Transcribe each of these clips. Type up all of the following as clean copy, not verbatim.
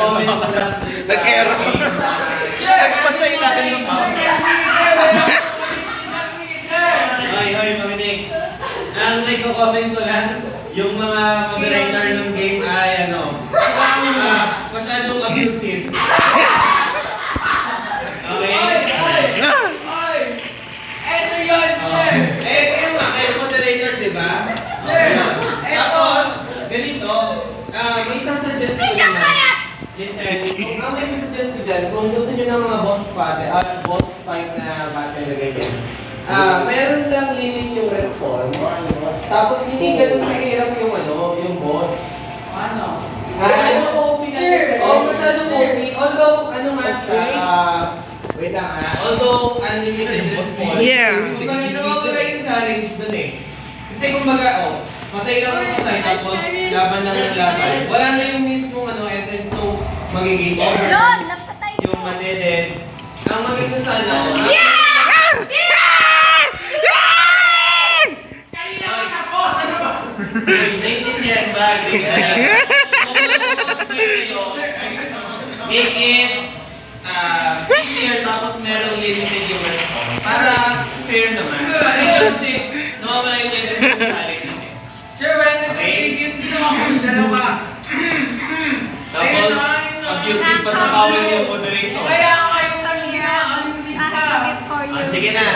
comment mo lang sa Nag-error. Expert sa ilalim ng mouth. Hoy, paminig. Ang nagko-comment ko lang, yung mga moderator ng game ay masyadong abusive. Okay? Ito yun, sir! Kayo nga, kayo moderator, di ba? Sir! Tapos, ganito, may isasuggest ko naman. Listen, ang may isasuggest ko dyan, kung gusto nyo ng mga boss fight na battle na ganyan, meron lang limit yung response. Tapos hindi ganun kahirap yung boss. Ano? Sure. Masyadong OP. Although, wait lang although unlimited response. Yeah. Kumbaga, nawawala yung challenge dun eh. Kasi kumbaga, matay lang ako sa'yo tapos laban lang ng laban. Wala na yung mismong essence nung magiging over. Yung madeded. Ang maganda sana, naiintindihan ba? Make it easier tapos merong limited yung response. Para fair naman. Kasi nawawala yung essence ng challenge. Sir, wala na pagiging ginawa ko yung dalawa. Tapos, abusive pa sa bawal yung moderator. Kaya kayo lang ginawa pa. Sige na.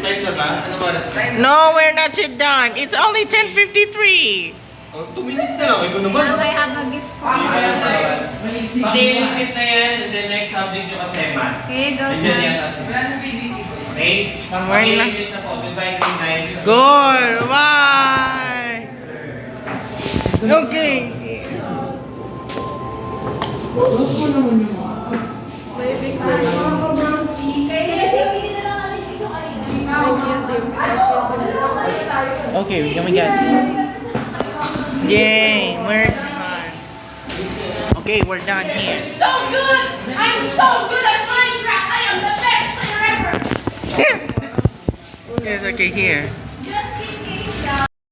Time na ba? Anong oras na? No, we're not yet done. It's only 10:53. 2 minutes na lang. Ito naman. I have a gift for you. Pakilipit na yan and then next subject yung kasi math. Okay, go, Nandiyan yan sir. kasi. Wala sa PBB. Okay? Somewhere na. Pakilipit na po. Goodbye, good night. Good. Bye. Okay. Okay, we got. Yay, we're done. Okay, we're done here. So good! I'm so good at Minecraft! I am the best player ever! Yes, okay, here.